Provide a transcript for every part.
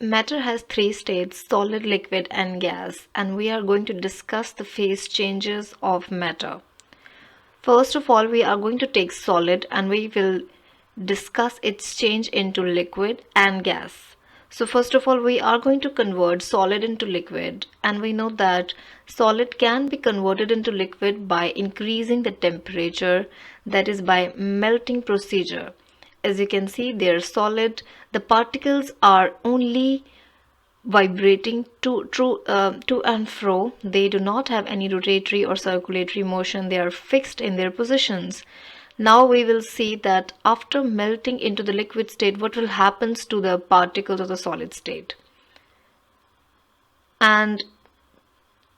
Matter has three states: solid, liquid, and gas, and we are going to discuss the phase changes of matter. First of all, we are going to take solid and we will discuss its change into liquid and gas. So first of all, we are going to convert solid into liquid, and we know that solid can be converted into liquid by increasing the temperature, that is by melting procedure. As you can see, they are solid. The particles are only vibrating to and fro. They do not have any rotatory or circulatory motion. They are fixed in their positions. Now we will see that after melting into the liquid state, what will happen to the particles of the solid state. And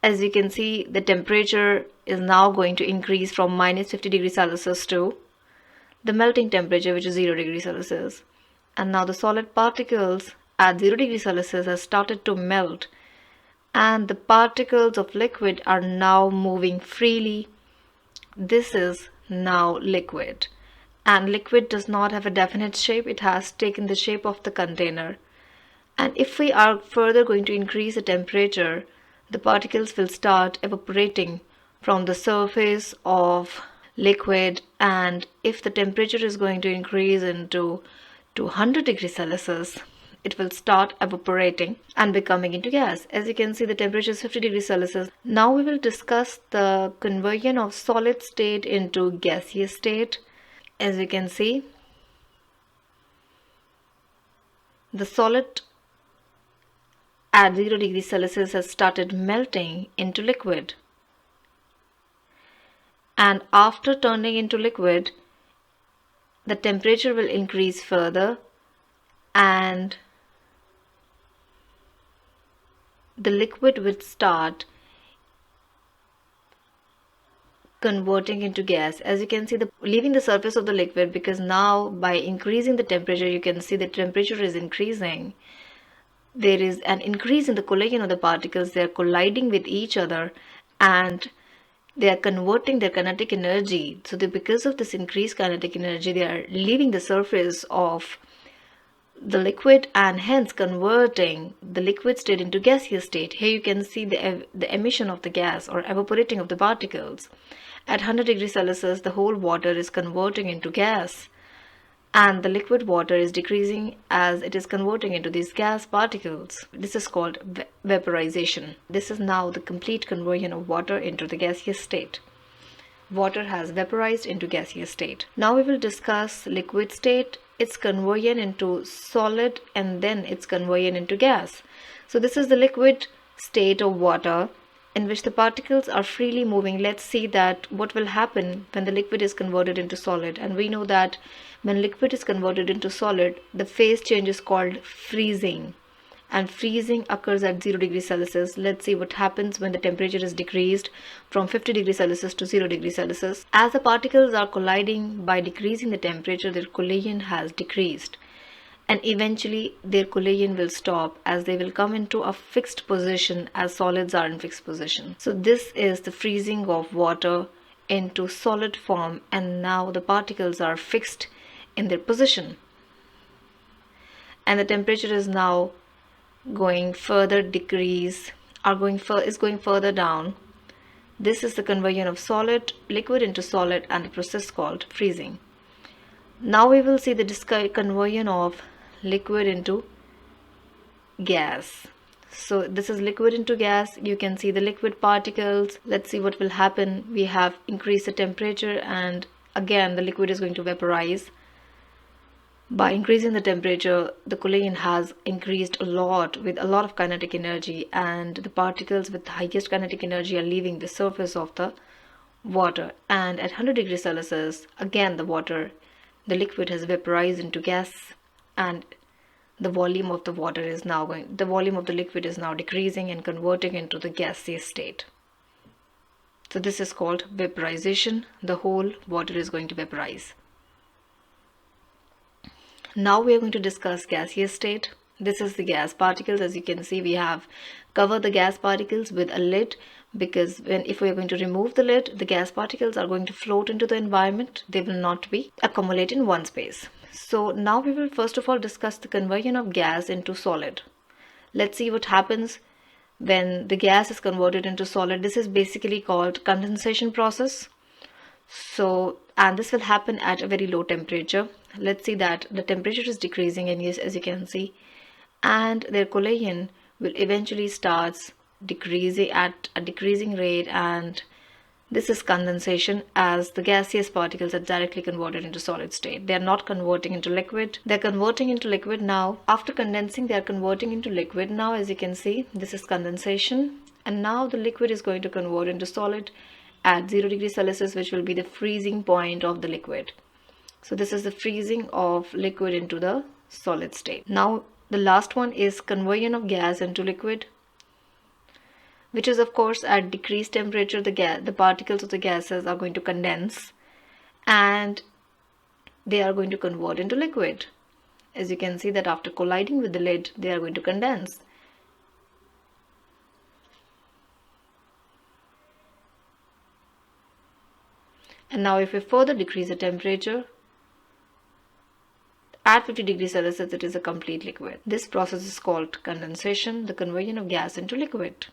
as you can see, the temperature is now going to increase from minus 50 degrees Celsius to the melting temperature, which is 0 degrees Celsius. And now the solid particles at 0 degrees Celsius has started to melt, and the particles of liquid are now moving freely. This is now liquid, and liquid does not have a definite shape. It has taken the shape of the container. And if we are further going to increase the temperature, the particles will start evaporating from the surface of liquid, and if the temperature is going to increase into 200 degrees Celsius, it will start evaporating and becoming into gas. As you can see, the temperature is 50 degrees Celsius. Now we will discuss the conversion of solid state into gaseous state. As you can see, the solid at 0 degrees Celsius has started melting into liquid. And after turning into liquid, the temperature will increase further, and the liquid will start converting into gas. As you can see, leaving the surface of the liquid, because now by increasing the temperature, you can see the temperature is increasing. There is an increase in the collision of the particles. They are colliding with each other and they are converting their kinetic energy. So because of this increased kinetic energy, they are leaving the surface of the liquid and hence converting the liquid state into gaseous state. Here you can see the emission of the gas or evaporating of the particles. At 100 degrees Celsius, the whole water is converting into gas, and the liquid water is decreasing as it is converting into these gas particles. This is called vaporization. This is now the complete conversion of water into the gaseous state. Water has vaporized into gaseous state. Now we will discuss liquid state, its conversion into solid, and then its conversion into gas. So this is the liquid state of water in which the particles are freely moving. Let's see that what will happen when the liquid is converted into solid. And we know that when liquid is converted into solid, the phase change is called freezing. And freezing occurs at 0 degrees Celsius. Let's see what happens when the temperature is decreased from 50 degrees Celsius to 0 degrees Celsius. As the particles are colliding, by decreasing the temperature, their collision has decreased. And eventually their collision will stop as they will come into a fixed position as solids are in fixed position. So this is the freezing of water into solid form, and now the particles are fixed in their position. And the temperature is now going further decrease, is going further down. This is the conversion of solid, liquid into solid, and the process called freezing. Now we will see the conversion of liquid into gas. So this is liquid into gas. You can see the liquid particles. Let's see what will happen. We have increased the temperature, and again the liquid is going to vaporize. By increasing the temperature, the collision has increased a lot with a lot of kinetic energy, and the particles with the highest kinetic energy are leaving the surface of the water. And at 100 degrees Celsius, again the liquid has vaporized into gas, and the volume of the liquid is now decreasing and converting into the gaseous state. So this is called vaporization. The whole water is going to vaporize. Now we are going to discuss gaseous state. This is the gas particles. As you can see, we have covered the gas particles with a lid, because if we are going to remove the lid, the gas particles are going to float into the environment. They will not be accumulated in one space. So now we will first of all discuss the conversion of gas into solid. Let's see what happens when the gas is converted into solid. This is basically called condensation process. So, and this will happen at a very low temperature. Let's see that the temperature is decreasing, and yes, as you can see, and their collision will eventually starts decreasing at a decreasing rate, and this is condensation, as the gaseous particles are directly converted into solid state. They are not converting into liquid. They're converting into liquid now. After condensing, they are converting into liquid now. As you can see, this is condensation. And now the liquid is going to convert into solid at 0 degrees Celsius, which will be the freezing point of the liquid. So this is the freezing of liquid into the solid state. Now the last one is conversion of gas into liquid, which is of course at decreased temperature the particles of the gases are going to condense and they are going to convert into liquid. As you can see that after colliding with the lid, they are going to condense. And now if we further decrease the temperature, at 50 degrees Celsius, it is a complete liquid. This process is called condensation, the conversion of gas into liquid.